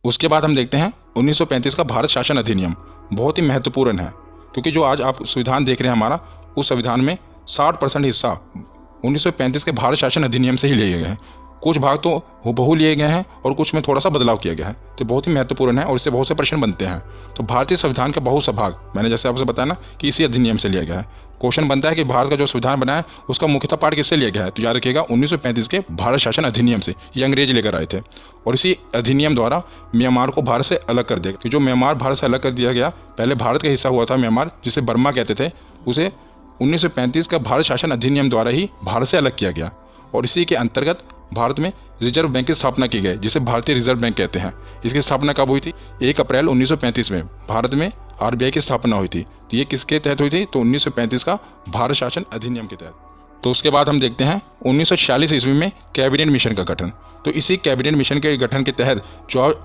उसके बाद हम देखते हैं 1935 का भारत शासन अधिनियम। बहुत ही महत्वपूर्ण है, क्योंकि जो आज आप संविधान देख रहे हैं हमारा, उस संविधान में 60% हिस्सा 1935 के भारत शासन अधिनियम से ही लिए गए हैं। कुछ भाग तो हूबहू लिए गए हैं और कुछ में थोड़ा सा बदलाव किया गया है। तो बहुत ही महत्वपूर्ण है और इससे बहुत से प्रश्न बनते हैं। तो भारतीय संविधान का बहुत सा भाग, मैंने जैसे आपसे बताया ना, कि इसी अधिनियम से लिया गया है। क्वेश्चन बनता है कि भारत का जो संविधान बना है उसका मुख्यतः पार्ट किससे लिया गया है, तो याद रखिएगा 1935 के भारत शासन अधिनियम से। ये अंग्रेज लेकर आए थे और इसी अधिनियम द्वारा म्यांमार को भारत से अलग कर दिया गया। जो म्यांमार भारत से अलग कर दिया गया, पहले भारत का हिस्सा हुआ था म्यांमार, जिसे बर्मा कहते थे, उसे 1935 का भारत शासन अधिनियम द्वारा ही भारत से अलग किया गया। और इसी के अंतर्गत भारत में रिजर्व बैंक की स्थापना की गई, जिसे भारतीय रिजर्व बैंक कहते हैं। इसकी स्थापना कब हुई थी? 1 अप्रैल 1935 में भारत में आरबीआई की स्थापना हुई थी। तो ये किसके तहत हुई थी? तो 1935 का भारत शासन अधिनियम के तहत। तो उसके बाद हम देखते हैं 1946 ईस्वी में कैबिनेट मिशन का गठन। तो इसी कैबिनेट मिशन के गठन के तहत